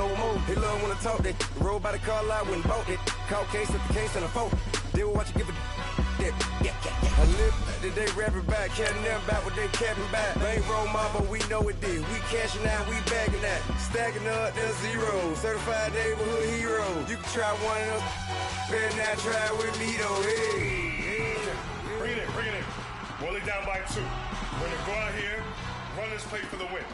no more. They love when I talk, they roll by the car lot when bought it. Call case after case and a phone. They will watch you give a I live today rapping back, caring them back what they capping back. Ain't roll mom, but we know it did. We cashing out, we bagging that. Stacking up, there's zero. Certified neighborhood hero. You can try one of them, better not try with me though. Hey. Bring it in. Roll it down by 2. We're gonna go out here, run this play for the win.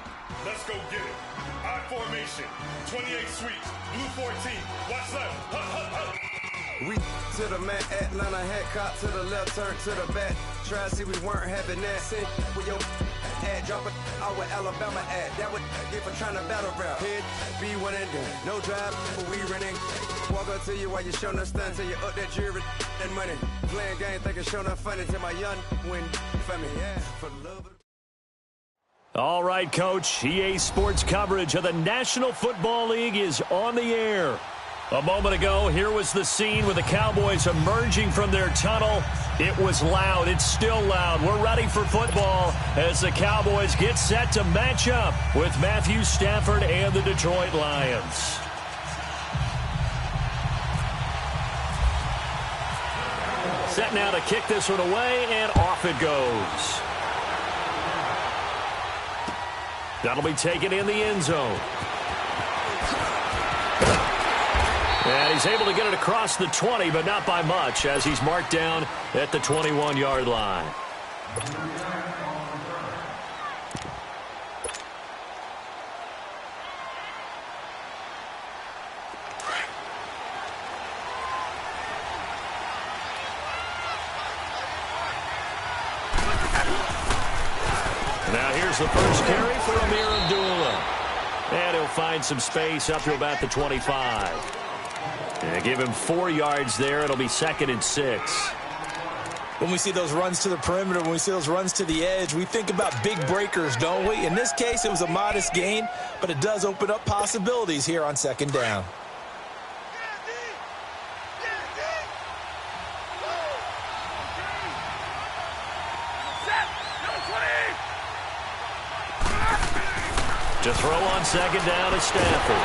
Let's go get it. I formation, 28 sweeps, blue 14. Watch left. Hup. We to the mat, Atlanta hat cop to the left, turn to the back. Try to see we weren't having that. Sit with your ad, drop it out with Alabama ad. That would get for trying to battle rap. Head, be one and done. No drive, but we running. Walk up to you while you showing us stun till you up that jewelry and money. Playing game, thinking showing up funny till my young win for me. Yeah, for the love of. All right, Coach. EA Sports coverage of the National Football League is on the air. A moment ago, here was the scene with the Cowboys emerging from their tunnel. It was loud. It's still loud. We're ready for football as the Cowboys get set to match up with Matthew Stafford and the Detroit Lions. Set now to kick this one away, and off it goes. That'll be taken in the end zone. And he's able to get it across the 20, but not by much, as he's marked down at the 21-yard line. Now here's the first carry for Amir Abdullah. And he'll find some space up to about the 25. And give him 4 yards there. It'll be 2nd and 6. When we see those runs to the perimeter, when we see those runs to the edge, we think about big breakers, don't we? In this case, it was a modest gain, but it does open up possibilities here on 2nd down. To throw on 2nd down is Stafford.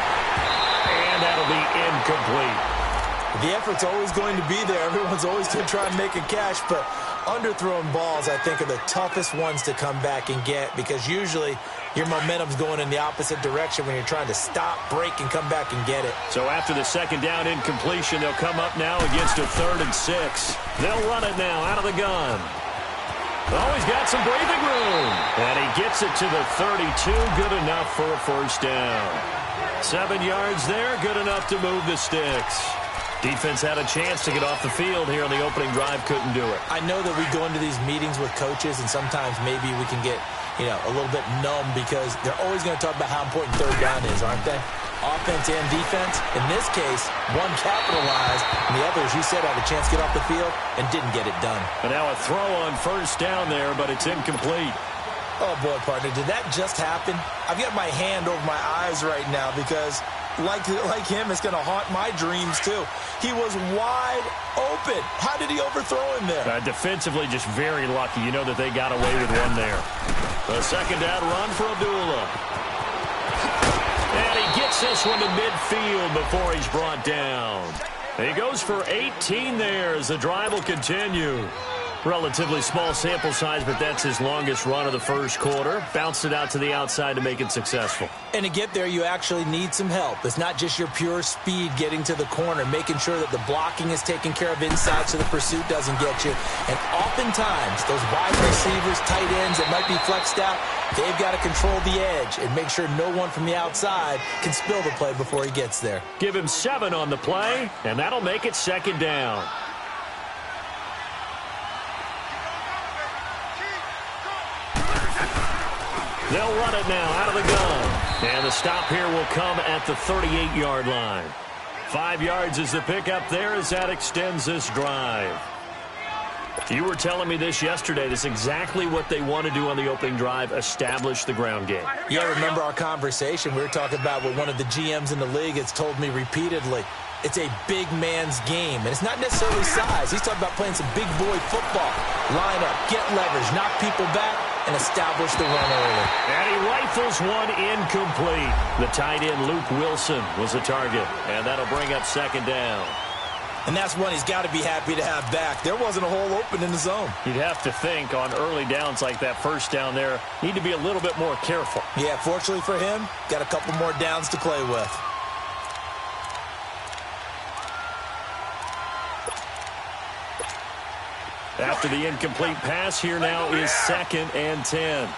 And that'll be incomplete. The effort's always going to be there. Everyone's always going to try and make a catch, but underthrown balls, I think, are the toughest ones to come back and get because usually your momentum's going in the opposite direction when you're trying to stop, break, and come back and get it. So after the 2nd down incompletion, they'll come up now against a 3rd and 6. They'll run it now out of the gun. Oh, he's got some breathing room. And he gets it to the 32. Good enough for a 1st down. 7 yards there. Good enough to move the sticks. Defense had a chance to get off the field here on the opening drive. Couldn't do it. I know that we go into these meetings with coaches, and sometimes maybe we can get, a little bit numb because they're always going to talk about how important 3rd down is, aren't they? Offense and defense. In this case, one capitalized, and the other, as you said, had a chance to get off the field and didn't get it done. And now a throw on 1st down there, but it's incomplete. Oh, boy, partner, did that just happen? I've got my hand over my eyes right now because, like him, it's going to haunt my dreams, too. He was wide open. How did he overthrow him there? Defensively, just very lucky. You know that they got away with one there. A 2nd down run for Abdullah. And he gets this one to midfield before he's brought down. He goes for 18 there as the drive will continue. Relatively small sample size, but that's his longest run of the 1st quarter. Bounced it out to the outside to make it successful. And to get there, you actually need some help. It's not just your pure speed getting to the corner, making sure that the blocking is taken care of inside so the pursuit doesn't get you. And oftentimes, those wide receivers, tight ends that might be flexed out, they've got to control the edge and make sure no one from the outside can spill the play before he gets there. Give him 7 on the play, and that'll make it 2nd down. They'll run it now out of the gun. And the stop here will come at the 38-yard line. 5 yards is the pickup there as that extends this drive. You were telling me this yesterday. This is exactly what they want to do on the opening drive, establish the ground game. Yeah, remember our conversation. We were talking about what one of the GMs in the league has told me repeatedly. It's a big man's game, and it's not necessarily size. He's talking about playing some big boy football. Line up, get leverage, knock people back, and establish the run early. And he rifles one incomplete. The tight end, Luke Wilson, was the target. And that'll bring up second down. And that's one he's got to be happy to have back. There wasn't a hole open in the zone. You'd have to think on early downs like that first down there, need to be a little bit more careful. Yeah, fortunately for him, got a couple more downs to play with. After the incomplete pass, here now is 2nd and 10.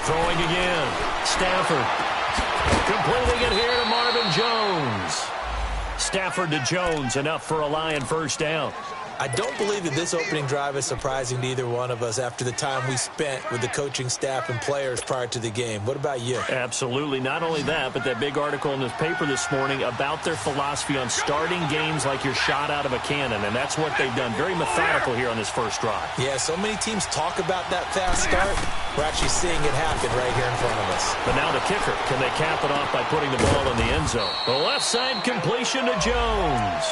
Throwing again. Stafford. Completing it here to Marvin Jones. Stafford to Jones, enough for a Lion first down. I don't believe that this opening drive is surprising to either one of us after the time we spent with the coaching staff and players prior to the game. What about you? Absolutely. Not only that, but that big article in this paper this morning about their philosophy on starting games like you're shot out of a cannon, and that's what they've done. Very methodical here on this first drive. Yeah, so many teams talk about that fast start. We're actually seeing it happen right here in front of us. But now the kicker. Can they cap it off by putting the ball in the end zone? The left side completion to Jones.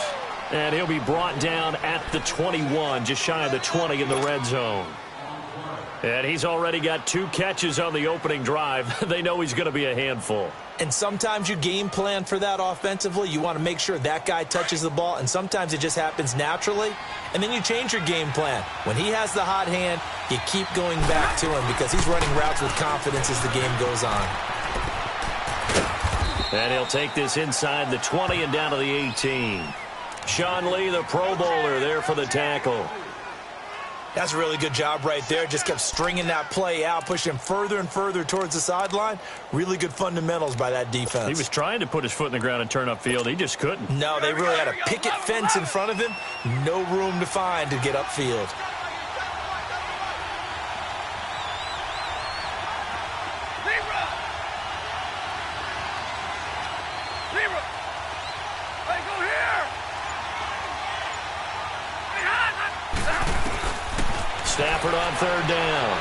And he'll be brought down at the 21, just shy of the 20 in the red zone. And he's already got 2 catches on the opening drive. They know he's going to be a handful. And sometimes you game plan for that offensively. You want to make sure that guy touches the ball, and sometimes it just happens naturally. And then you change your game plan. When he has the hot hand, you keep going back to him because he's running routes with confidence as the game goes on. And he'll take this inside the 20 and down to the 18. Sean Lee, the Pro Bowler, there for the tackle. That's a really good job right there. Just kept stringing that play out, pushing further and further towards the sideline. Really good fundamentals by that defense. He was trying to put his foot in the ground and turn upfield. He just couldn't. No, they really had a picket fence in front of him. No room to find to get upfield. Stafford on third down.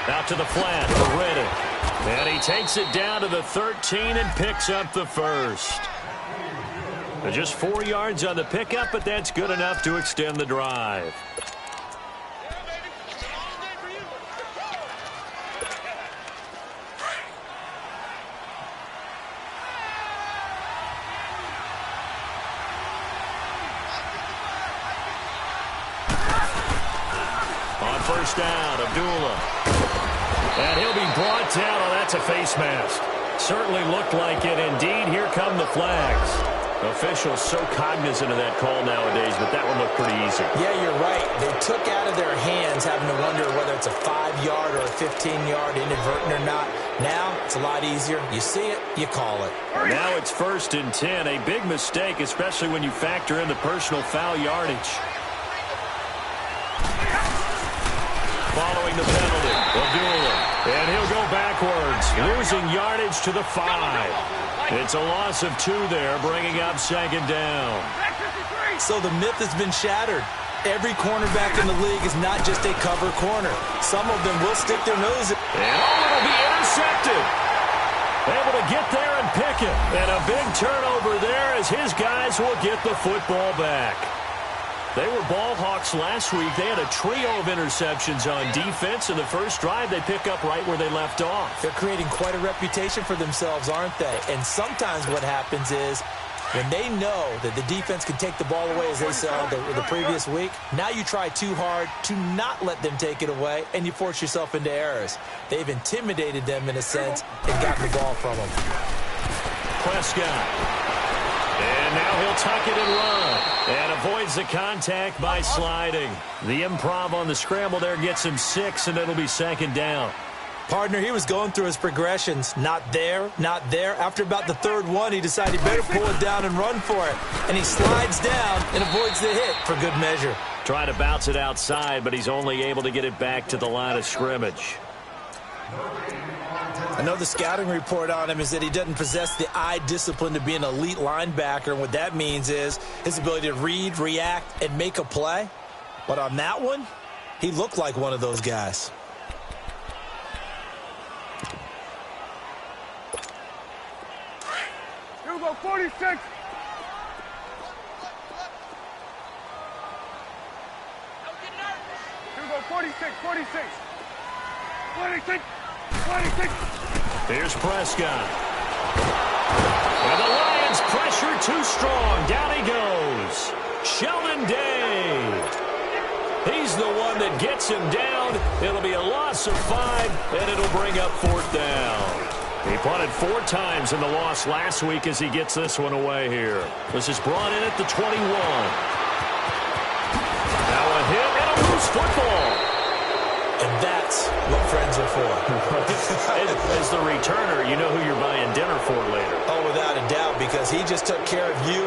Out to the flat for Reddick. And he takes it down to the 13 and picks up the first. Just 4 yards on the pickup, but that's good enough to extend the drive. First down, Abdullah. And he'll be brought down. Oh, that's a face mask. Certainly looked like it. Indeed, here come the flags. Officials so cognizant of that call nowadays, but that one looked pretty easy. Yeah, you're right. They took out of their hands having to wonder whether it's a 5-yard or a 15-yard inadvertent or not. Now, it's a lot easier. You see it, you call it. Now it's 1st and 10. A big mistake, especially when you factor in the personal foul yardage. Following the penalty, Abdullah. And he'll go backwards, losing yardage to the 5. It's a loss of 2 there, bringing up second down. So the myth has been shattered. Every cornerback in the league is not just a cover corner. Some of them will stick their nose in. And it'll be intercepted. Able to get there and pick it. And a big turnover there as his guys will get the football back. They were ball hawks last week. They had a trio of interceptions on defense. In the first drive, they pick up right where they left off. They're creating quite a reputation for themselves, aren't they? And sometimes what happens is when they know that the defense can take the ball away, as they saw the previous week, now you try too hard to not let them take it away, and you force yourself into errors. They've intimidated them in a sense and gotten the ball from them. Prescott. And now he'll tuck it and run. And avoids the contact by sliding. The improv on the scramble there gets him 6, and it'll be second down. Partner, he was going through his progressions. Not there, not there. After about the 3rd one, he decided he better pull it down and run for it. And he slides down and avoids the hit for good measure. Trying to bounce it outside, but he's only able to get it back to the line of scrimmage. I know the scouting report on him is that he doesn't possess the eye discipline to be an elite linebacker. And what that means is his ability to read, react, and make a play. But on that one, he looked like one of those guys. Here we go, 46. Here's Prescott. And the Lions pressure too strong. Down he goes. Sheldon Day. He's the one that gets him down. It'll be a loss of 5, and it'll bring up 4th down. He punted 4 times in the loss last week as he gets this one away here. This is brought in at the 21. Now a hit and a loose football. And that's what friends are for. As the returner, you know who you're buying dinner for later. Oh, without a doubt, because he just took care of you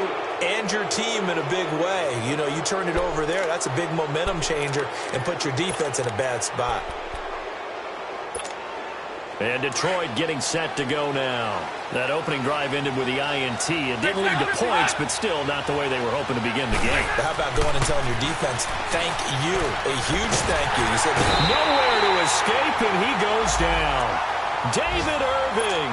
and your team in a big way. You know, you turned it over there. That's a big momentum changer and put your defense in a bad spot. And Detroit getting set to go now. That opening drive ended with the INT. It didn't lead to points, but still not the way they were hoping to begin the game. How about going and telling your defense, thank you, a huge thank you. You said nowhere to escape, and he goes down. David Irving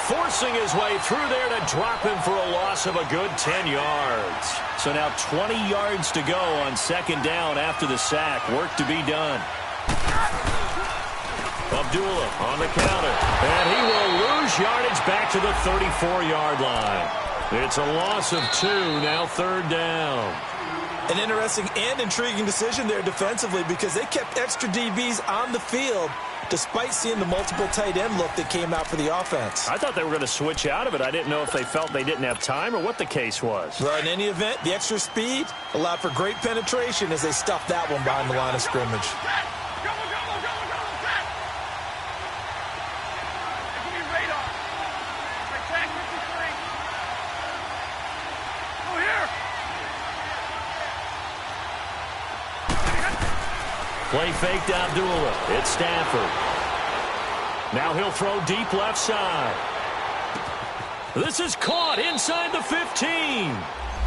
forcing his way through there to drop him for a loss of a good 10 yards. So now 20 yards to go on 2nd down after the sack. Work to be done. Abdullah on the counter, and he will lose yardage back to the 34-yard line. It's a loss of 2, now 3rd down. An interesting and intriguing decision there defensively because they kept extra DBs on the field despite seeing the multiple tight end look that came out for the offense. I thought they were going to switch out of it. I didn't know if they felt they didn't have time or what the case was. Well, in any event, the extra speed allowed for great penetration as they stuffed that one behind the line of scrimmage. Play fake to Abdullah. It's Stafford. Now he'll throw deep left side. This is caught inside the 15.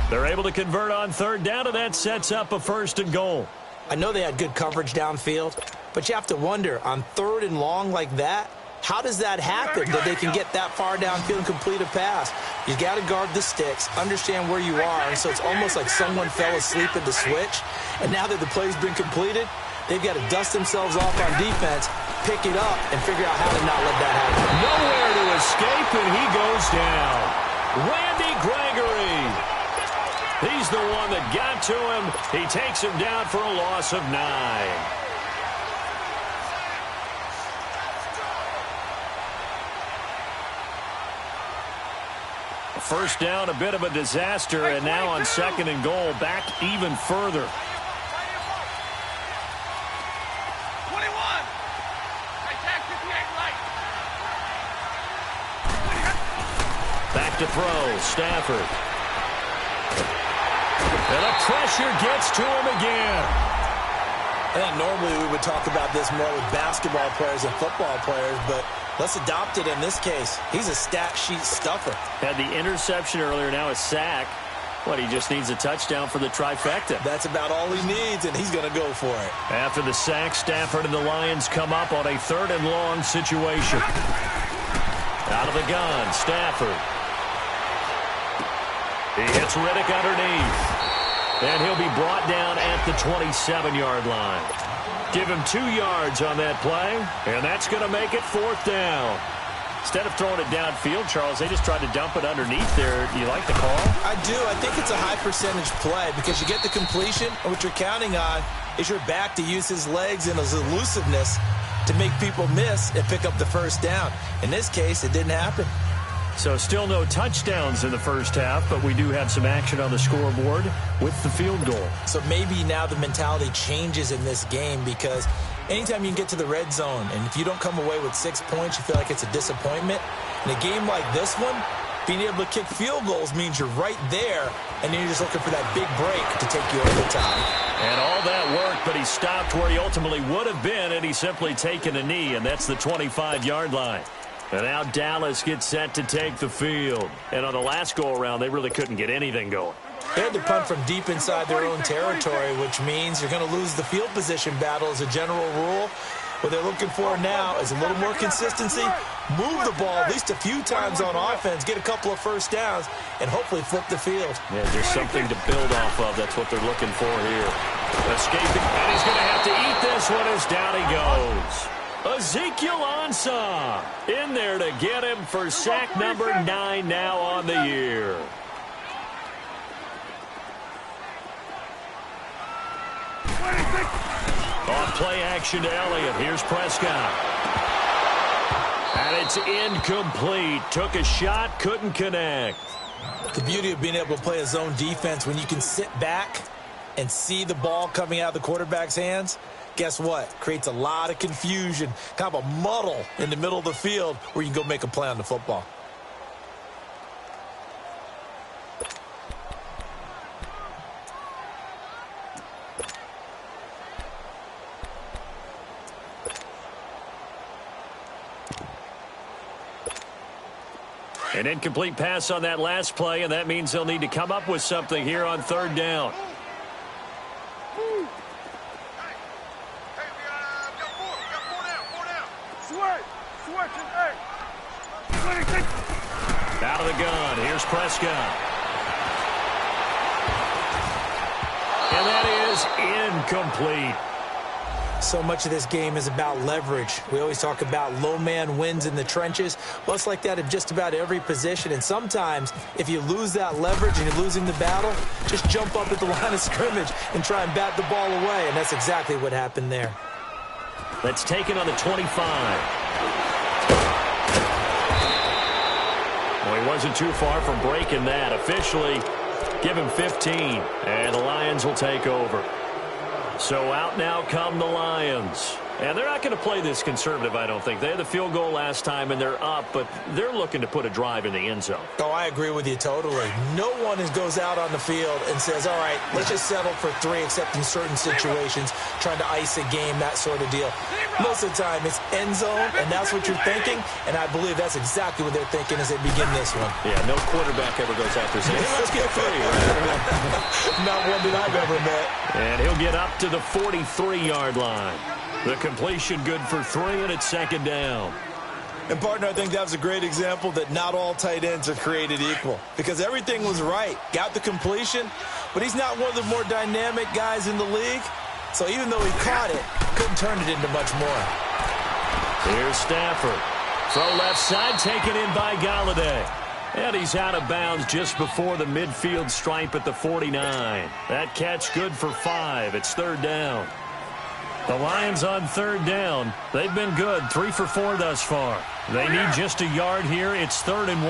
They're able to convert on 3rd down, and that sets up a 1st and goal. I know they had good coverage downfield, but you have to wonder, on 3rd and long like that, how does that happen that they can get that far downfield and complete a pass? You got to guard the sticks, understand where you are, and so it's almost like someone fell asleep at the switch, and now that the play's been completed, they've got to dust themselves off on defense, pick it up, and figure out how to not let that happen. Nowhere to escape, and he goes down. Randy Gregory. He's the one that got to him. He takes him down for a loss of 9. First down, a bit of a disaster, and now on 2nd and goal, back even further. Back to throw, Stafford. And the pressure gets to him again. I think normally we would talk about this more with basketball players and football players, but let's adopt it in this case. He's a stat sheet stuffer. Had the interception earlier, now a sack. What, he just needs a touchdown for the trifecta. That's about all he needs, and he's going to go for it. After the sack, Stafford and the Lions come up on a 3rd and long situation. Out of the gun, Stafford. He hits Riddick underneath. And he'll be brought down at the 27-yard line. Give him 2 yards on that play, and that's going to make it 4th down. Instead of throwing it downfield, Charles, they just tried to dump it underneath there. Do you like the call? I do. I think it's a high-percentage play because you get the completion, and what you're counting on is your back to use his legs and his elusiveness to make people miss and pick up the 1st down. In this case, it didn't happen. So still no touchdowns in the first half, but we do have some action on the scoreboard with the field goal. So maybe now the mentality changes in this game because anytime you can get to the red zone, and if you don't come away with 6 points, you feel like it's a disappointment. In a game like this one, being able to kick field goals means you're right there, and then you're just looking for that big break to take you over the top. And all that worked, but he stopped where he ultimately would have been, and he's simply taken a knee, and that's the 25-yard line. And now Dallas gets set to take the field. And on the last go-around, they really couldn't get anything going. They had to punt from deep inside their own territory, which means you're going to lose the field position battle as a general rule. What they're looking for now is a little more consistency, move the ball at least a few times on offense, get a couple of 1st downs, and hopefully flip the field. Yeah, there's something to build off of. That's what they're looking for here. Escaping, and he's going to have to eat this one as down he goes. Ezekiel Ansah in there to get him for sack number 9 now on the year. Off play action to Elliott. Here's Prescott. And it's incomplete. Took a shot, couldn't connect. The beauty of being able to play a zone defense when you can sit back and see the ball coming out of the quarterback's hands, guess what? Creates a lot of confusion, kind of a muddle in the middle of the field where you can go make a play on the football. An incomplete pass on that last play, and that means they'll need to come up with something here on third down. Out of the gun. Here's Prescott. And that is incomplete. So much of this game is about leverage. We always talk about low man wins in the trenches. Well, it's like that in just about every position. And sometimes, if you lose that leverage and you're losing the battle, just jump up at the line of scrimmage and try and bat the ball away. And that's exactly what happened there. Let's take it on the 25. Well, he wasn't too far from breaking that. Officially, give him 15. And the Lions will take over. So out now come the Lions. And they're not going to play this conservative, I don't think. They had the field goal last time, and they're up, but they're looking to put a drive in the end zone. Oh, I agree with you totally. No one goes out on the field and says, all right, let's just settle for 3, except in certain situations, trying to ice a game, that sort of deal. Most of the time, it's end zone, and that's what you're thinking, and I believe that's exactly what they're thinking as they begin this one. Yeah, no quarterback ever goes after saying, hey, let's get 3. Right? Not one that I've ever met. And he'll get up to the 43-yard line. The completion good for 3, and it's second down. And, partner, I think that was a great example that not all tight ends are created equal, because everything was right. Got the completion, but he's not one of the more dynamic guys in the league. So even though he caught it, couldn't turn it into much more. Here's Stafford. Throw left side, taken in by Galladay. And he's out of bounds just before the midfield stripe at the 49. That catch good for 5. It's third down. The Lions on third down. They've been good, 3 for 4 thus far. They need just a yard here. It's 3rd and 1.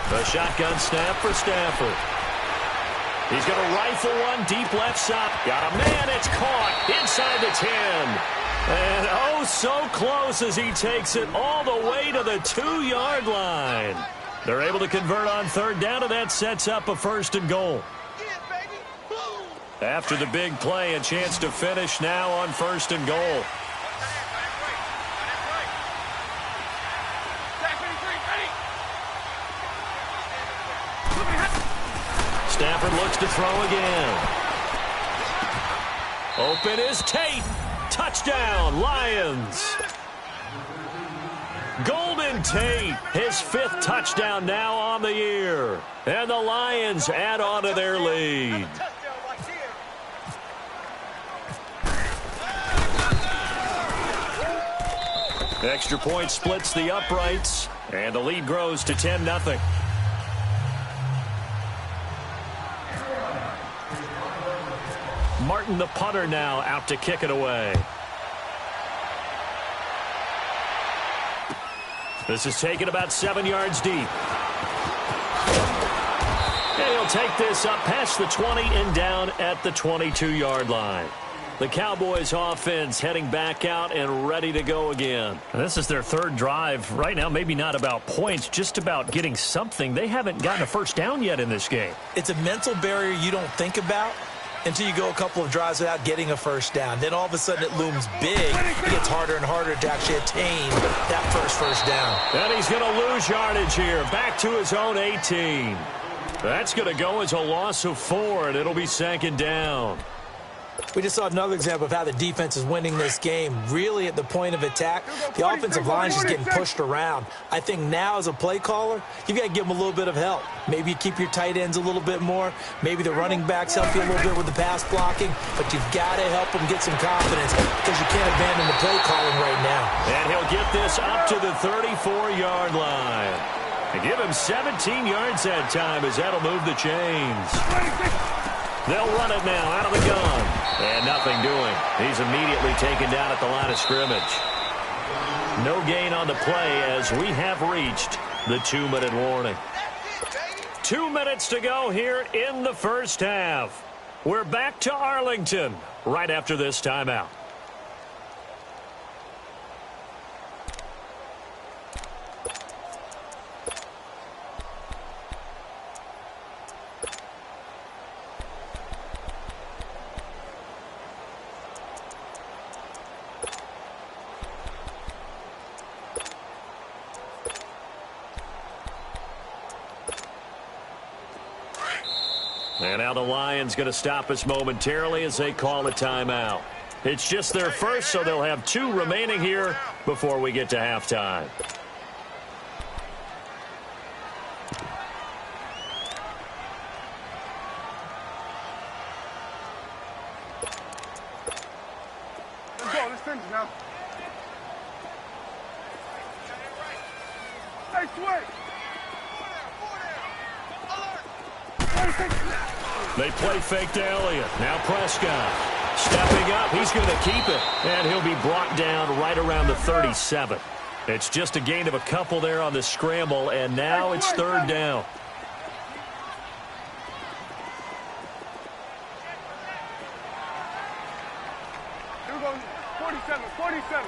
The shotgun snap for Stafford. He's going to rifle one deep left side. Got a man. It's caught inside the 10. And oh, so close as he takes it all the way to the 2-yard line. They're able to convert on third down, and that sets up a 1st and goal. After the big play, a chance to finish now on 1st and goal. Stafford looks to throw again. Open is Tate. Touchdown, Lions. Golden Tate, his 5th touchdown now on the year. And the Lions add on to their lead. Extra point splits the uprights, and the lead grows to 10-0. Martin, the punter, now out to kick it away. This is taken about 7 yards deep. And he'll take this up past the 20 and down at the 22-yard line. The Cowboys offense heading back out and ready to go again. This is their 3rd drive. Right now, maybe not about points, just about getting something. They haven't gotten a first down yet in this game. It's a mental barrier you don't think about until you go a couple of drives without getting a first down. Then all of a sudden it looms big. It gets harder and harder to actually attain that first down. And he's going to lose yardage here. Back to his own 18. That's going to go as a loss of 4, and it'll be 2nd down. We just saw another example of how the defense is winning this game. Really at the point of attack, the offensive line is just getting pushed around. I think now as a play caller, you've got to give them a little bit of help. Maybe you keep your tight ends a little bit more. Maybe the running backs help you a little bit with the pass blocking. But you've got to help them get some confidence because you can't abandon the play calling right now. And he'll get this up to the 34-yard line. And give him 17 yards that time as that'll move the chains. They'll run it now out of the gun. And nothing doing. He's immediately taken down at the line of scrimmage. No gain on the play as we have reached the 2-minute warning. 2 minutes to go here in the first half. We're back to Arlington right after this timeout. And now the Lions going to stop us momentarily as they call a timeout. It's just their first, so they'll have 2 remaining here before we get to halftime. Let's go. Let's finish now. Nice switch. They play fake to Elliott. Now Prescott stepping up. He's going to keep it. And he'll be brought down right around the 37. It's just a gain of a couple there on the scramble, and now it's 3rd down. Here we go. 47, 47.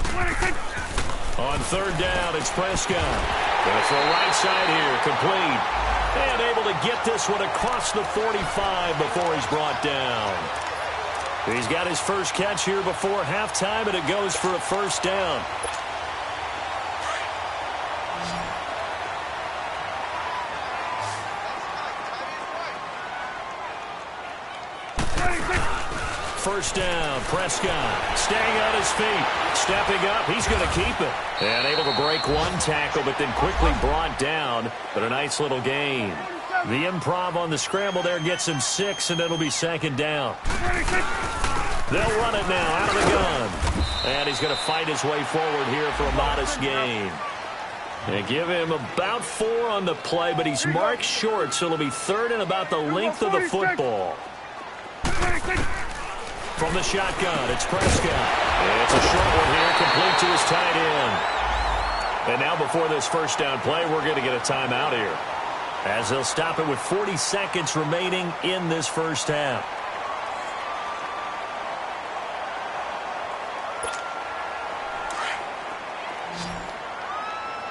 26. On 3rd down, it's Prescott. Going to throw right side here, complete. And able to get this one across the 45 before he's brought down. He's got his first catch here before halftime, and it goes for a 1st down. First down, Prescott staying on his feet, stepping up. He's going to keep it. And able to break one tackle, but then quickly brought down. But a nice little gain. The improv on the scramble there gets him 6, and it'll be 2nd down. They'll run it now out of the gun. And he's going to fight his way forward here for a modest gain. They give him about 4 on the play, but he's marked short, so it'll be 3rd and about the length of the football. From the shotgun, it's Prescott. It's a short one here, complete to his tight end. And now before this 1st down play, we're going to get a timeout here, as they'll stop it with 40 seconds remaining in this first half.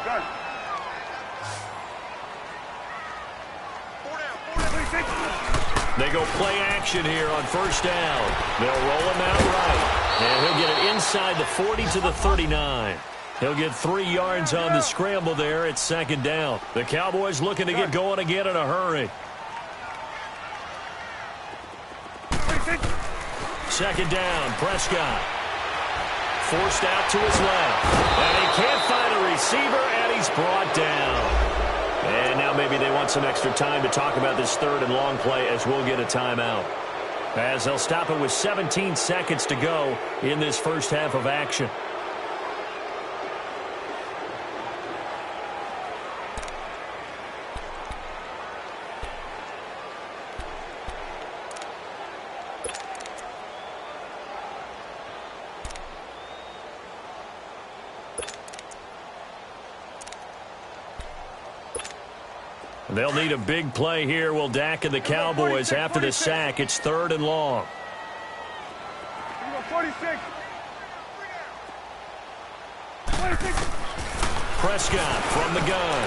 Done. 4 down. They go play action here on 1st down. They'll roll him out right. And he'll get it inside the 40 to the 39. He'll get 3 yards on the scramble there. It's 2nd down. The Cowboys looking to get going again in a hurry. 2nd down, Prescott. Forced out to his left. And he can't find a receiver, and he's brought down. And now maybe they want some extra time to talk about this 3rd and long play, as we'll get a timeout. As they'll stop it with 17 seconds to go in this first half of action. They'll need a big play here. Will Dak and the Cowboys after the sack. It's 3rd and long. 46. Prescott from the gun.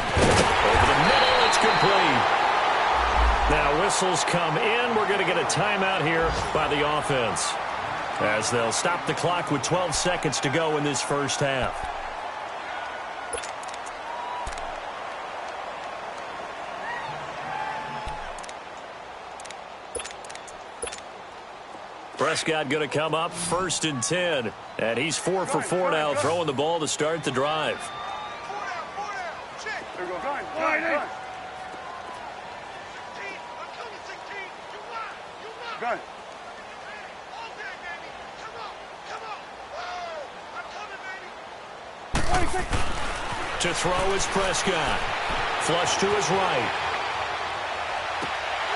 Over the middle, it's complete. Now whistles come in. We're going to get a timeout here by the offense, as they'll stop the clock with 12 seconds to go in this first half. Prescott going to come up 1st and 10. And he's 4 for 4 now, throwing the ball to start the drive. There we go. Go. To throw is Prescott. Flush to his right.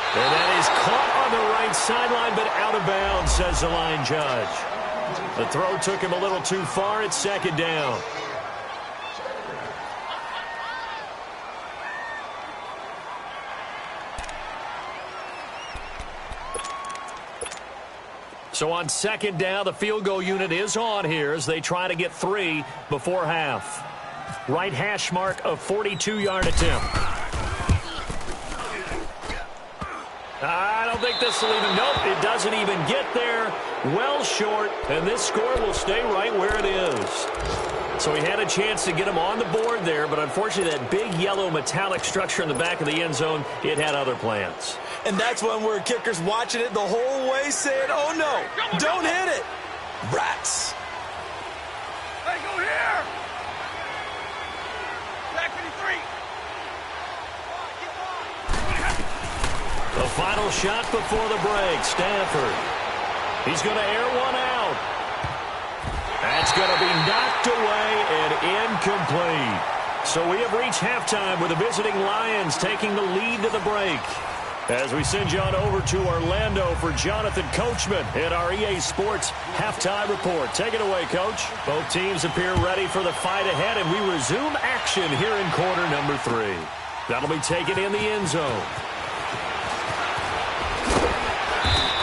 And that is caught on the right sideline, but out of bounds, says the line judge. The throw took him a little too far. It's 2nd down. So on 2nd down, the field goal unit is on here as they try to get 3 before half. Right hash mark of 42-yard attempt. I don't think this will even, nope, it doesn't even get there. Well short, and this score will stay right where it is. So he had a chance to get him on the board there, but unfortunately that big yellow metallic structure in the back of the end zone, it had other plans. And that's when we're kickers watching it the whole way saying, oh no, don't hit it. Rats. Hey, go here. Back 53. The final shot before the break, Stafford. He's going to air one out. That's going to be knocked away and incomplete. So we have reached halftime with the visiting Lions taking the lead to the break. As we send you on over to Orlando for Jonathan Coachman in our EA Sports Halftime Report. Take it away, Coach. Both teams appear ready for the fight ahead, and we resume action here in quarter number 3. That'll be taken in the end zone.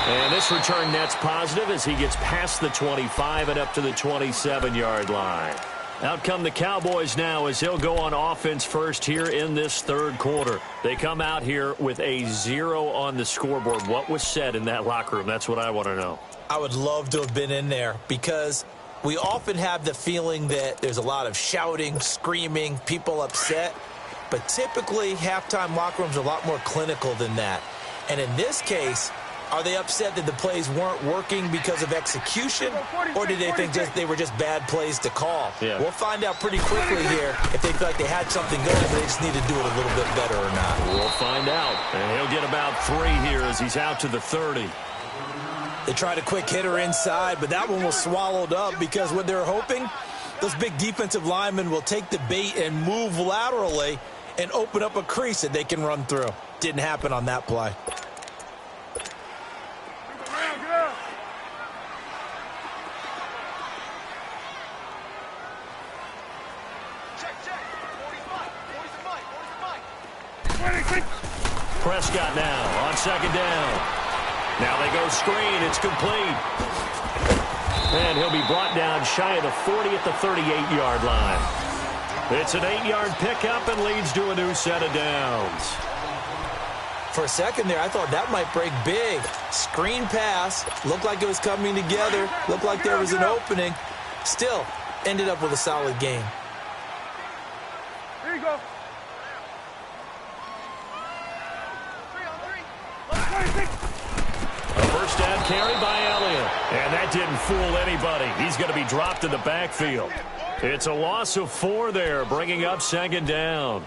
And this return net's positive as he gets past the 25 and up to the 27-yard line. Out come the Cowboys now as he'll go on offense first here in this 3rd quarter. They come out here with a 0 on the scoreboard. What was said in that locker room? That's what I want to know. I would love to have been in there because we often have the feeling that there's a lot of shouting, screaming, people upset. But typically, halftime locker rooms are a lot more clinical than that. And in this case, are they upset that the plays weren't working because of execution, or did they think they were just bad plays to call? Yeah. We'll find out pretty quickly here if they feel like they had something going, but they just need to do it a little bit better or not. We'll find out. And he'll get about 3 here as he's out to the 30. They tried a quick hitter inside, but that one was swallowed up because what they're hoping, those big defensive linemen will take the bait and move laterally and open up a crease that they can run through. Didn't happen on that play. Prescott now on 2nd down. Now they go screen. It's complete. And he'll be brought down shy of the 40 at the 38-yard line. It's an 8-yard pickup and leads to a new set of downs. For a second there, I thought that might break big. Screen pass. Looked like it was coming together. Looked like there was an opening. Still, ended up with a solid game. Here you go. A first down carry by Elliott. And that didn't fool anybody. He's going to be dropped in the backfield. It's a loss of 4 there, bringing up 2nd down.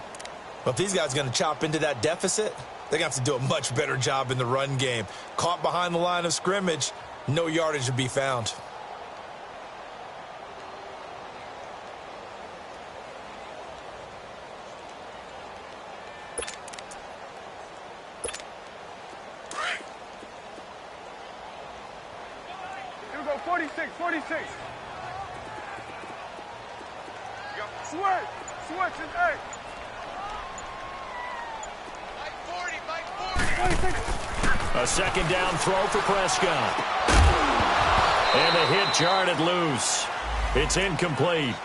Well, if these guys are going to chop into that deficit, they're going to have to do a much better job in the run game. Caught behind the line of scrimmage, no yardage to be found. Here we go, 46. Switch and 8. A 2nd down throw for Prescott. And the hit jarred it loose. It's incomplete.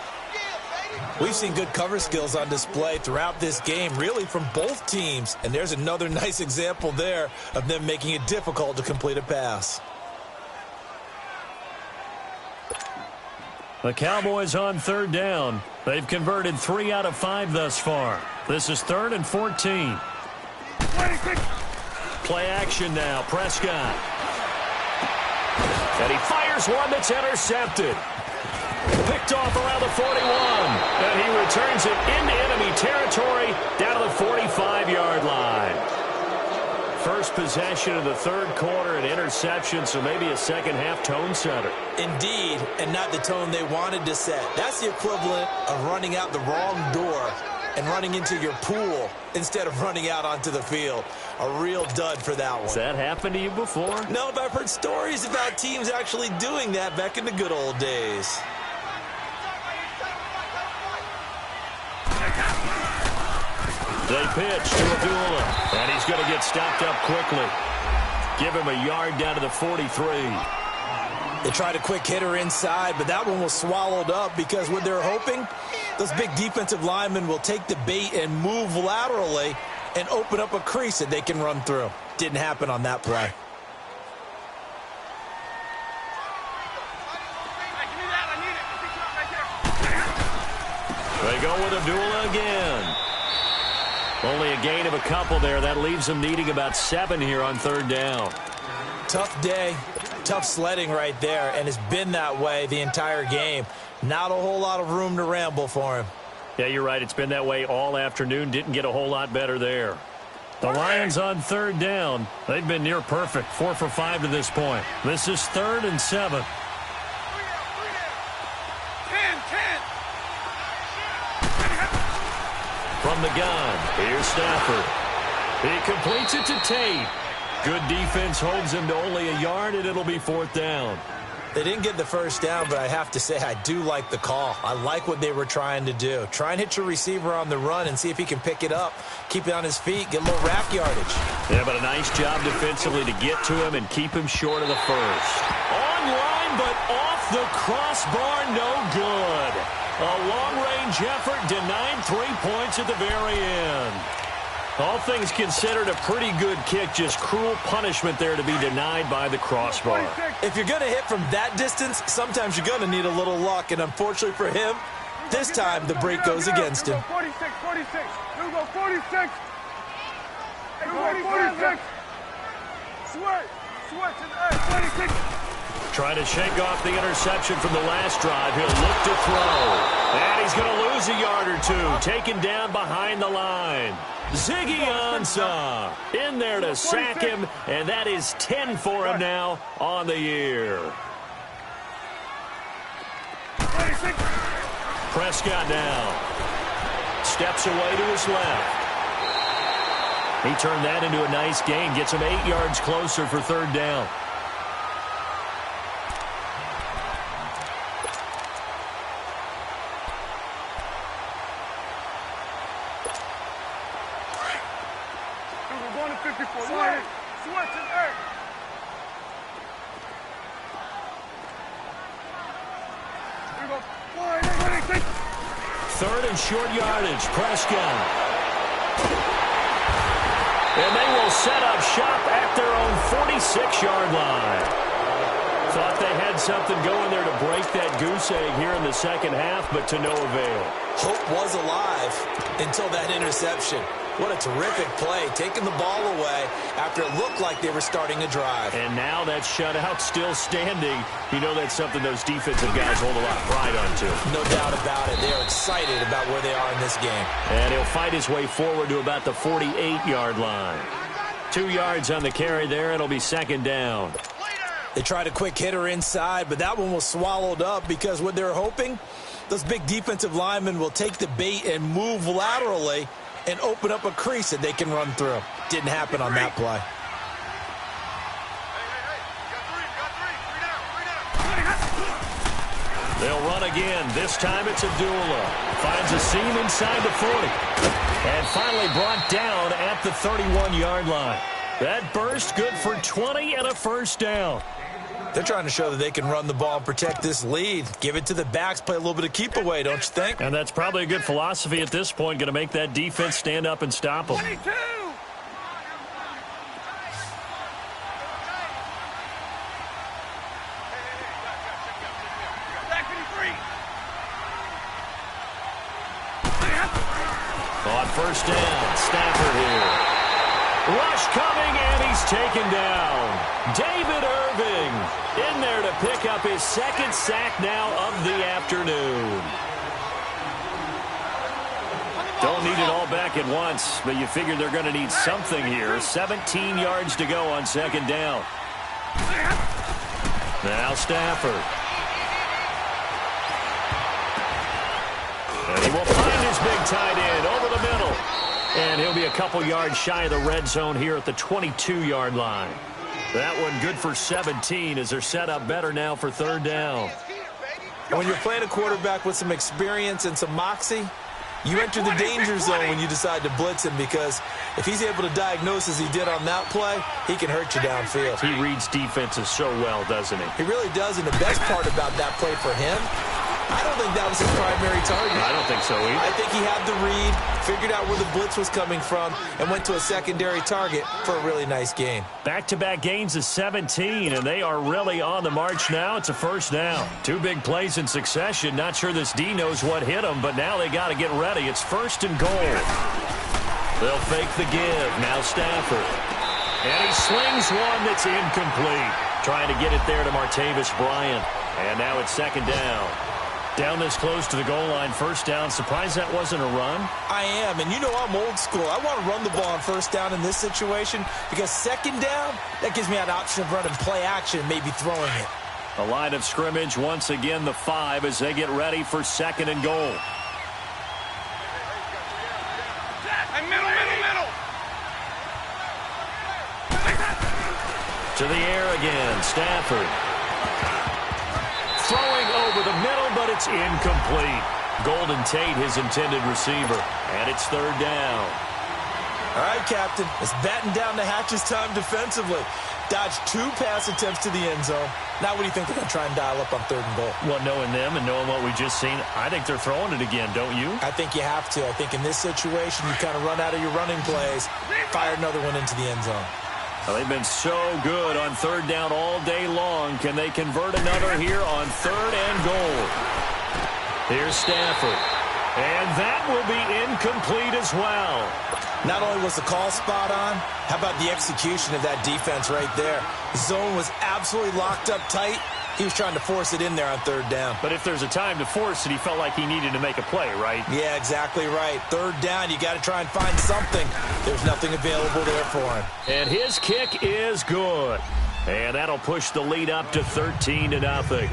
We've seen good cover skills on display throughout this game, really from both teams. And there's another nice example there of them making it difficult to complete a pass. The Cowboys on 3rd down. They've converted 3 out of 5 thus far. This is 3rd and 14. Play action now. Prescott. And he fires one that's intercepted. Picked off around the 41. And he returns it into enemy territory down to the 45-yard line. First possession of the third quarter, an interception, so maybe a second-half tone setter. Indeed, and not the tone they wanted to set. That's the equivalent of running out the wrong door and running into your pool instead of running out onto the field. A real dud for that one. Has that happened to you before? No, but I've heard stories about teams actually doing that back in the good old days. They pitch to Abdullah, and he's going to get stopped up quickly. Give him a yard down to the 43. They tried a quick hitter inside, but that one was swallowed up because what they're hoping, those big defensive linemen will take the bait and move laterally and open up a crease that they can run through. Didn't happen on that play. They go with Abdullah again. Only a gain of a couple there. That leaves them needing about 7 here on third down. Tough day, tough sledding right there, and it's been that way the entire game. Not a whole lot of room to ramble for him. Yeah, you're right. It's been that way all afternoon. Didn't get a whole lot better there. The Lions on third down. They've been near perfect. 4 for 5 to this point. This is 3rd and 7. From the gun, here's Stafford. He completes it to Tate. Good defense holds him to only a yard, and it'll be 4th down. They didn't get the first down, but I have to say I do like the call. I like what they were trying to do. Try and hit your receiver on the run and see if he can pick it up, keep it on his feet, get a little rack yardage. Yeah, but a nice job defensively to get to him and keep him short of the first. On line, but off the crossbar, no good. A long-range effort denied 3 points at the very end. All things considered, a pretty good kick, just cruel punishment there to be denied by the crossbar. If you're going to hit from that distance, sometimes you're going to need a little luck, and unfortunately for him, this time the break goes against him. 46. Here we go, 46. Here we go, 46. Switch in the 46. Trying to shake off the interception from the last drive. He'll look to throw. And he's going to lose a yard or two. Taken down behind the line. Ziggy Ansah in there to sack him. And that is 10 for him now on the year. Prescott now. Steps away to his left. He turned that into a nice gain. Gets him 8 yards closer for third down. Third and short yardage, Prescott. And they will set up shop at their own 46-yard line. Thought they had something going there to break that goose egg here in the second half, but to no avail. Hope was alive until that interception. What a terrific play, taking the ball away after it looked like they were starting a drive. And now that shutout still standing. You know that's something those defensive guys hold a lot of pride onto. No doubt about it. They are excited about where they are in this game. And he'll fight his way forward to about the 48-yard line. 2 yards on the carry there. It'll be second down. They tried a quick hitter inside, but that one was swallowed up because what they're hoping, those big defensive linemen will take the bait and move laterally and open up a crease that they can run through. Didn't happen on that play. They'll run again. This time it's Abdullah. Finds a seam inside the 40. And finally brought down at the 31-yard line. That burst good for 20 and a first down. They're trying to show that they can run the ball and protect this lead. Give it to the backs, play a little bit of keep away, don't you think? And that's probably a good philosophy at this point. Going to make that defense stand up and stop them. 22. On first down, Stafford here. Rush coming, and he's taken down. David Irving in there to pick up his second sack now of the afternoon. Don't need it all back at once, but you figure they're going to need something here. 17 yards to go on second down. Now Stafford. And he will find his big tight end over the middle. And he'll be a couple yards shy of the red zone here at the 22-yard line. That one good for 17 as they're set up better now for third down. When you're playing a quarterback with some experience and some moxie, you enter the danger zone when you decide to blitz him, because if he's able to diagnose as he did on that play, he can hurt you downfield. He reads defenses so well, doesn't he? He really does, and the best part about that play for him, I don't think that was his primary target. I don't think so either. I think he had the read, figured out where the blitz was coming from, and went to a secondary target for a really nice gain. Back-to-back gains of 17, and they are really on the march now. It's a first down. Two big plays in succession. Not sure this D knows what hit them, but now they got to get ready. It's first and goal. They'll fake the give. Now Stafford. And he slings one that's incomplete. Trying to get it there to Martavis Bryant. And now it's second down. Down this close to the goal line, first down. Surprised that wasn't a run? I am, and you know I'm old school. I want to run the ball on first down in this situation because second down, that gives me an option of running play action and maybe throwing it. A line of scrimmage, once again the 5 as they get ready for second and goal. To the air again, Stafford. Throwing over the middle, but it's incomplete. Golden Tate, his intended receiver. And it's third down. All right, Captain. It's batten down the hatches time defensively. Dodged 2 pass attempts to the end zone. Now what do you think they're going to try and dial up on third and goal? Well, knowing them and knowing what we just seen, I think they're throwing it again, don't you? I think you have to. I think in this situation, you kind of run out of your running plays, fire another one into the end zone. Well, they've been so good on third down all day long. Can they convert another here on third and goal? Here's Stafford. And that will be incomplete as well. Not only was the call spot on, how about the execution of that defense right there? The zone was absolutely locked up tight. He was trying to force it in there on third down. But if there's a time to force it, he felt like he needed to make a play, right? Yeah, exactly right. Third down, you got to try and find something. There's nothing available there for him. And his kick is good. And that'll push the lead up to 13-0.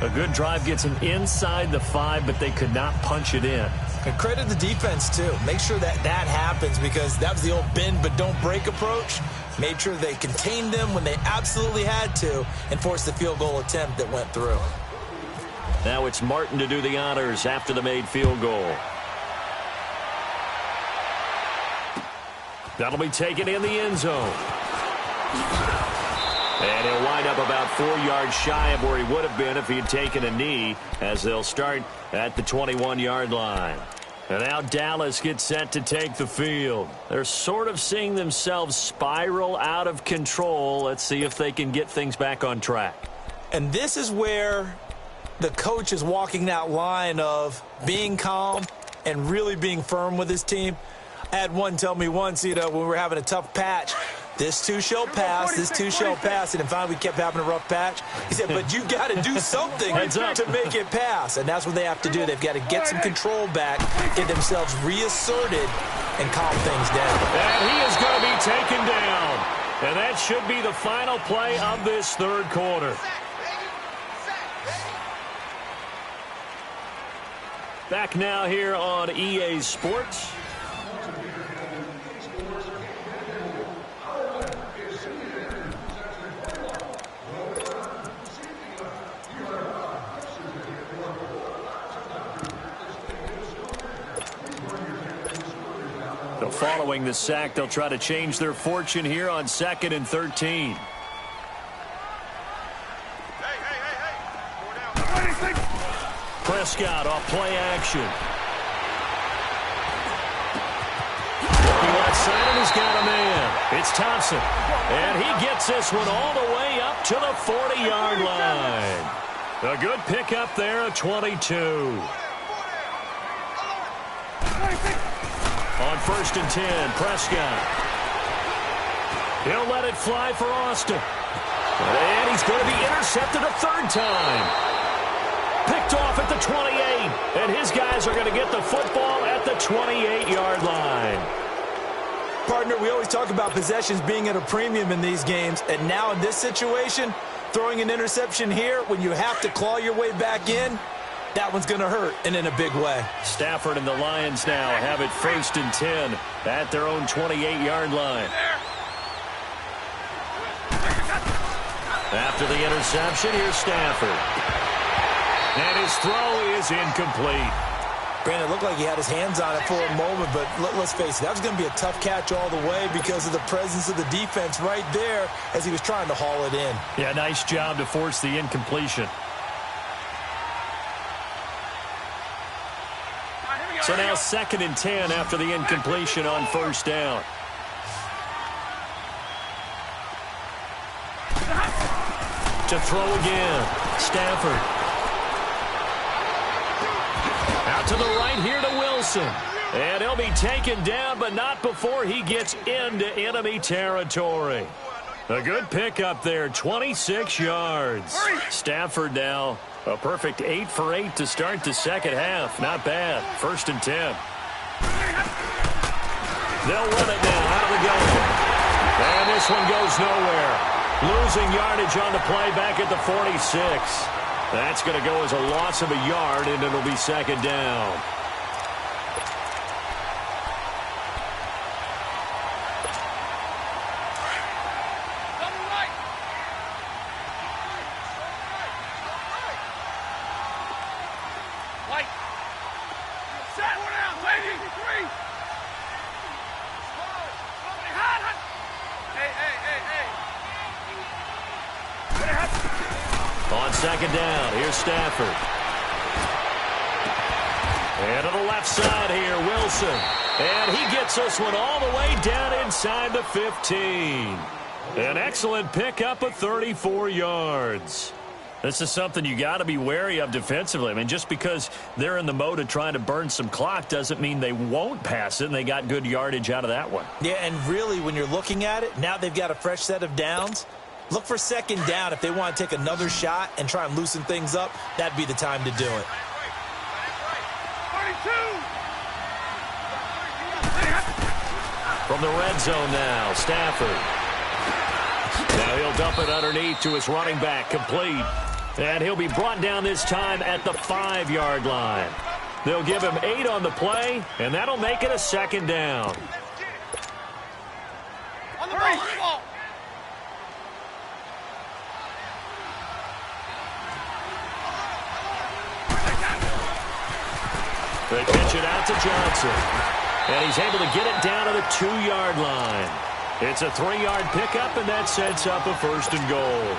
A good drive gets him inside the 5, but they could not punch it in. And credit the defense, too. Make sure that happens, because that was the old bend but don't break approach. Made sure they contained them when they absolutely had to and forced the field goal attempt that went through. Now it's Martin to do the honors after the made field goal. That'll be taken in the end zone. And he'll wind up about 4 yards shy of where he would have been if he had taken a knee, as they'll start at the 21-yard line. And now Dallas gets set to take the field. They're sort of seeing themselves spiral out of control. Let's see if they can get things back on track. And this is where the coach is walking that line of being calm and really being firm with his team. I had one tell me once, when we were having a tough patch, this too shall pass, this too shall pass. And finally we kept having a rough patch. He said, but you got to do something to make it pass. And that's what they have to do. They've got to get some control back, get themselves reasserted, and calm things down. And he is going to be taken down. And that should be the final play of this third quarter. Back now here on EA Sports. So following the sack, they'll try to change their fortune here on 2nd and 13. Prescott off play action. Looking outside, and he's got a man. It's Thompson. And he gets this one all the way up to the 40-yard line. A good pickup there of 22. On 1st and 10, Prescott. He'll let it fly for Austin. And he's going to be intercepted a third time. Picked off at the 28. And his guys are going to get the football at the 28-yard line. Partner, we always talk about possessions being at a premium in these games. And now in this situation, throwing an interception here when you have to claw your way back in, that one's going to hurt, and in a big way. Stafford and the Lions now have it 1st and 10 at their own 28-yard line. After the interception, here's Stafford. And his throw is incomplete. Brandon, it looked like he had his hands on it for a moment, but let's face it, that was going to be a tough catch all the way because of the presence of the defense right there as he was trying to haul it in. Yeah, nice job to force the incompletion. So now 2nd and 10 after the incompletion on 1st down. To throw again, Stafford. Out to the right here to Wilson. And he'll be taken down, but not before he gets into enemy territory. A good pickup there, 26 yards. Stafford now a perfect 8 for 8 to start the second half. Not bad. 1st and 10. They'll run it now out of the gun. And this one goes nowhere. Losing yardage on the play back at the 46. That's going to go as a loss of a yard, and it'll be 2nd down. On 2nd down, here's Stafford. And to the left side here, Wilson. And he gets this one all the way down inside the 15. An excellent pickup of 34 yards. This is something you got to be wary of defensively. I mean, just because they're in the mode of trying to burn some clock doesn't mean they won't pass it, and they got good yardage out of that one. Yeah, and really, when you're looking at it, now they've got a fresh set of downs. Look for 2nd down. If they want to take another shot and try and loosen things up, that'd be the time to do it. 32. From the red zone now, Stafford. Now he'll dump it underneath to his running back, complete. And he'll be brought down this time at the 5-yard line. They'll give him 8 on the play, and that'll make it a 2nd down. On the ball. They pitch it out to Johnson. And he's able to get it down to the 2-yard line. It's a 3-yard pickup, and that sets up a 1st and goal.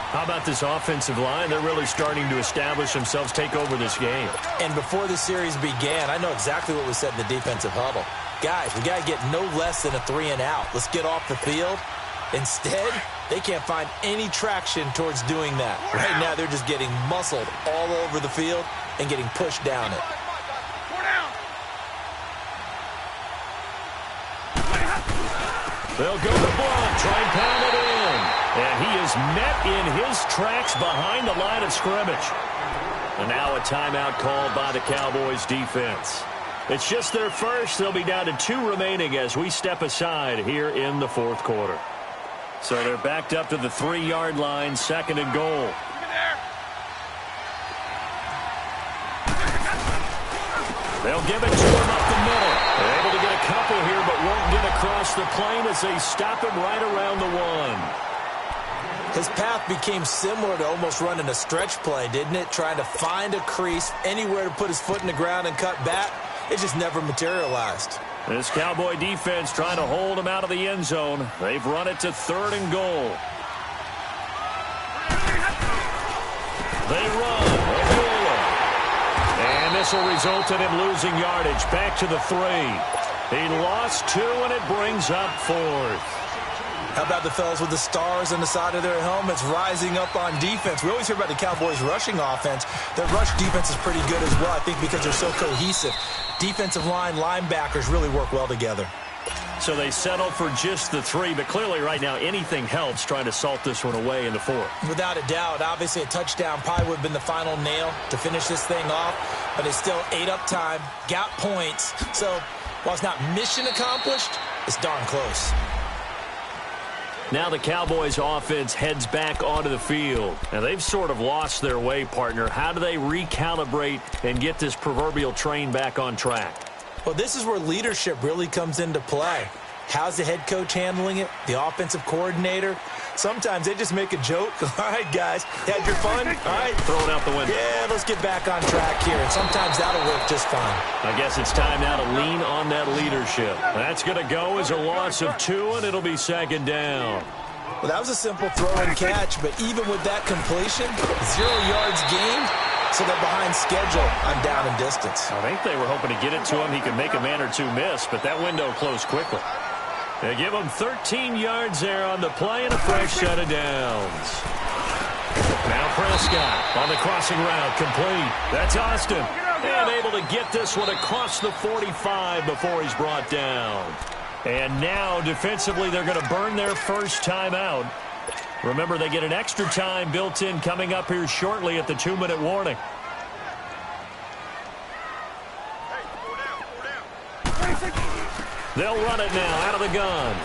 How about this offensive line? They're really starting to establish themselves, take over this game. And before the series began, I know exactly what was said in the defensive huddle. Guys, we got to get no less than a 3 and out. Let's get off the field. Instead, they can't find any traction towards doing that. Right now, they're just getting muscled all over the field and getting pushed down it. They'll go to block, try and pound it in. And he is met in his tracks behind the line of scrimmage. And now a timeout called by the Cowboys defense. It's just their first. They'll be down to 2 remaining as we step aside here in the 4th quarter. So they're backed up to the 3-yard line, 2nd and goal. They'll give it to him up the middle. They're able to get a couple here, but won't get across the plane as they stop him right around the 1. His path became similar to almost running a stretch play, didn't it? Trying to find a crease, anywhere to put his foot in the ground and cut back. It just never materialized. This Cowboy defense trying to hold him out of the end zone. They've run it to 3rd and goal. They run. And this will result in him losing yardage back to the 3. He lost 2, and it brings up 4th. How about the fellas with the stars on the side of their helmets rising up on defense? We always hear about the Cowboys' rushing offense. Their rush defense is pretty good as well, I think, because they're so cohesive. Defensive line, linebackers really work well together. So they settle for just the 3, but clearly right now anything helps trying to salt this one away in the 4th. Without a doubt, obviously a touchdown probably would have been the final nail to finish this thing off, but it's still ate up time, got points. So while it's not mission accomplished, it's darn close. Now the Cowboys offense heads back onto the field. Now they've sort of lost their way, partner. How do they recalibrate and get this proverbial train back on track? Well, this is where leadership really comes into play. How's the head coach handling it? The offensive coordinator? Sometimes they just make a joke. All right, guys, had your fun? All right. Throw it out the window. Yeah, let's get back on track here. And sometimes that'll work just fine. I guess it's time now to lean on that leadership. That's going to go as a loss of 2, and it'll be 2nd down. Well, that was a simple throw and catch, but even with that completion, 0 yards gained. So they're behind schedule on down and distance. I think they were hoping to get it to him. He could make a man or 2 miss, but that window closed quickly. They give him 13 yards there on the play and a fresh set of downs. Now Prescott on the crossing route, complete. That's Austin. And able to get this one across the 45 before he's brought down. And now defensively they're going to burn their first timeout. Remember, they get an extra time built in coming up here shortly at the 2-minute warning. They'll run it now out of the gun.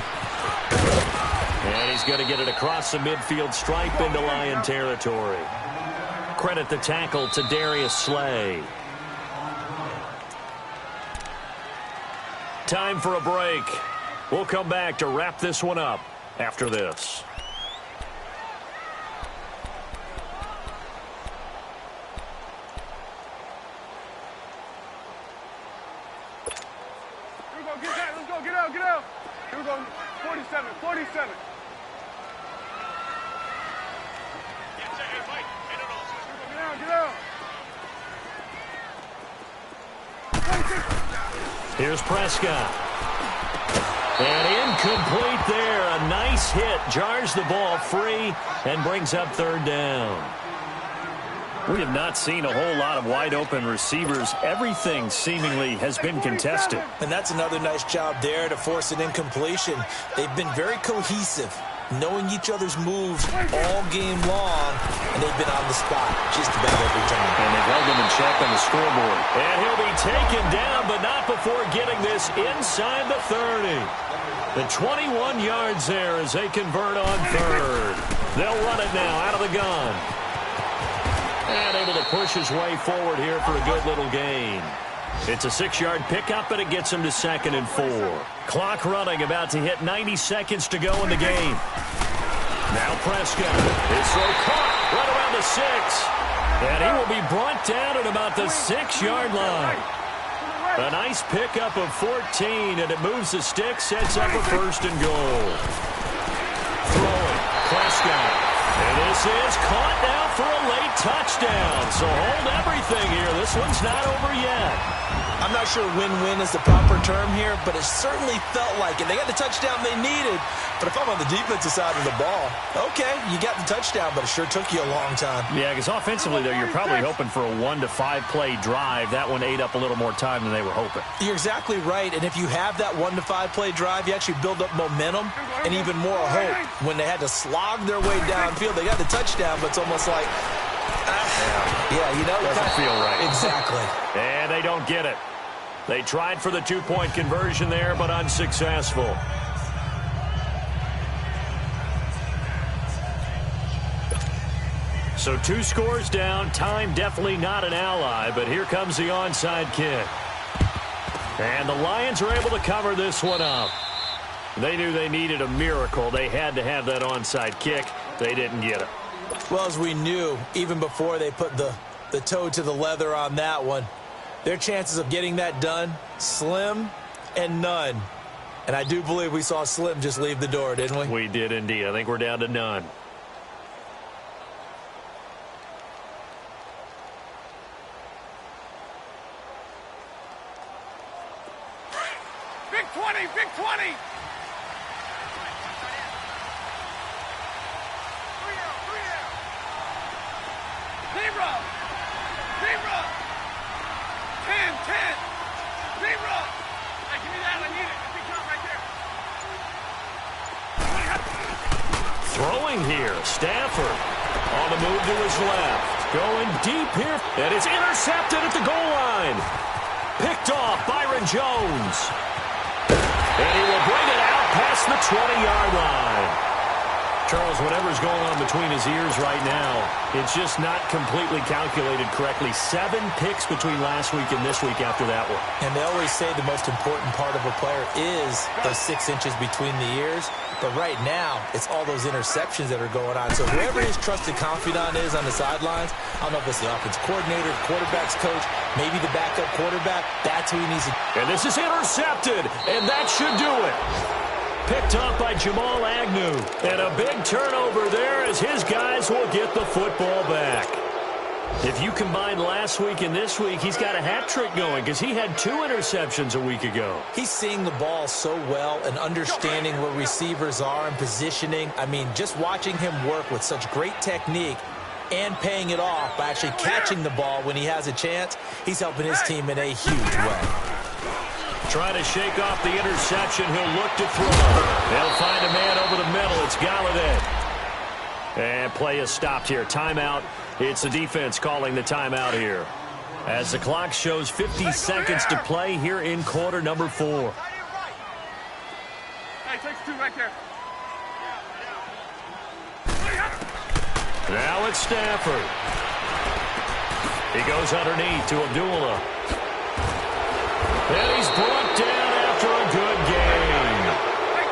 And he's going to get it across the midfield stripe into Lion territory. Credit the tackle to Darius Slay. Time for a break. We'll come back to wrap this one up after this. Get out. Here we go. 47. Get out. Here's Prescott. And incomplete there. A nice hit. Jars the ball free and brings up 3rd down. We have not seen a whole lot of wide-open receivers. Everything seemingly has been contested. And that's another nice job there to force an incompletion. They've been very cohesive, knowing each other's moves all game long, and they've been on the spot just about every time. And they've held them in check on the scoreboard. And he'll be taken down, but not before getting this inside the 30. The 21 yards there as they convert on 3rd. They'll run it now out of the gun. And able to push his way forward here for a good little gain. It's a 6-yard pickup, and it gets him to 2nd and 4. Clock running, about to hit 90 seconds to go in the game. Now Prescott. His throw caught right around the 6. And he will be brought down at about the 6-yard line. A nice pickup of 14, and it moves the stick, sets up a 1st and goal. Throwing, Prescott. And this is caught now for a late touchdown. So hold everything here. This one's not over yet. I'm not sure win-win is the proper term here, but it certainly felt like it. They got the touchdown they needed, but if I'm on the defensive side of the ball, okay, you got the touchdown, but it sure took you a long time. Yeah, because offensively, though, you're probably hoping for a 1 to 5 play drive. That one ate up a little more time than they were hoping. You're exactly right, and if you have that 1 to 5 play drive, you actually build up momentum and even more hope. When they had to slog their way downfield, they got the touchdown, but it's almost like, yeah, you know, doesn't feel right. Exactly. And they don't get it. They tried for the 2-point conversion there, but unsuccessful. So 2 scores down. Time definitely not an ally, but here comes the onside kick. And the Lions are able to cover this one up. They knew they needed a miracle. They had to have that onside kick. They didn't get it. Well, as we knew, even before they put the toe to the leather on that one, their chances of getting that done, slim and none. And I do believe we saw Slim just leave the door, didn't we? We did indeed. I think we're down to none. Big 20, big 20. Zero. 10. Zero. Hey, give me that. I need it. Big drop right there. Throwing here, Stafford on the move to his left. Going deep here, and it's intercepted at the goal line. Picked off Byron Jones. And he will bring it out past the 20-yard line. Charles, whatever's going on between his ears right now, it's just not completely calculated correctly. 7 picks between last week and this week after that one. And they always say the most important part of a player is those 6 inches between the ears. But right now, it's all those interceptions that are going on. So whoever his trusted confidant is on the sidelines, I don't know if it's the offense coordinator, quarterback's coach, maybe the backup quarterback, that's who he needs to. And this is intercepted, and that should do it. Picked up by Jamal Agnew. And a big turnover there as his guys will get the football back. If you combine last week and this week, he's got a hat trick going because he had 2 interceptions a week ago. He's seeing the ball so well and understanding where receivers are and positioning. I mean, just watching him work with such great technique and paying it off by actually catching the ball when he has a chance, he's helping his team in a huge way. Trying to shake off the interception. He'll look to throw. They'll find a man over the middle. It's Galladay. And play is stopped here. Timeout. It's the defense calling the timeout here. As the clock shows 50 seconds to play here in quarter number 4. Hey, takes 2 right there. Now it's Stafford. He goes underneath to Abdullah. And he's brought down after a good game.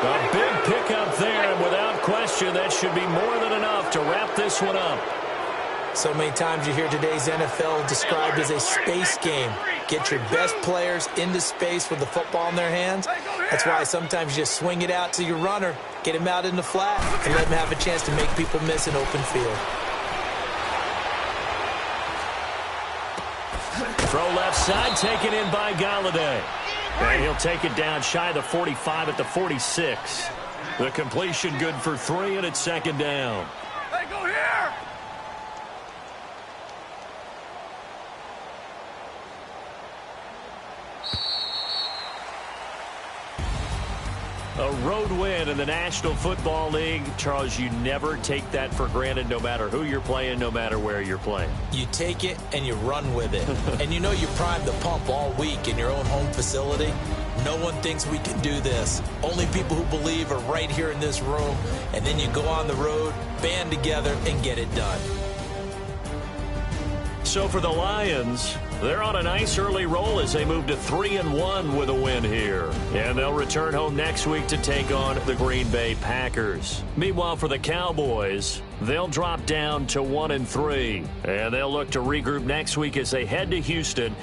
A big pickup there, and without question, that should be more than enough to wrap this one up. So many times you hear today's NFL described as a space game. Get your best players into space with the football in their hands. That's why sometimes you just swing it out to your runner, get him out in the flat, and let him have a chance to make people miss an open field. Throw left side, taken in by Galladay. And he'll take it down shy of the 45 at the 46. The completion good for 3, and it's second down. Hey, go here! A road win in the National Football League. Charles, you never take that for granted no matter who you're playing, no matter where you're playing. You take it and you run with it. And you know you primed the pump all week in your own home facility. No one thinks we can do this. Only people who believe are right here in this room. And then you go on the road, band together, and get it done. So for the Lions, they're on a nice early roll as they move to 3-1 with a win here. And they'll return home next week to take on the Green Bay Packers. Meanwhile, for the Cowboys, they'll drop down to 1-3. And they'll look to regroup next week as they head to Houston.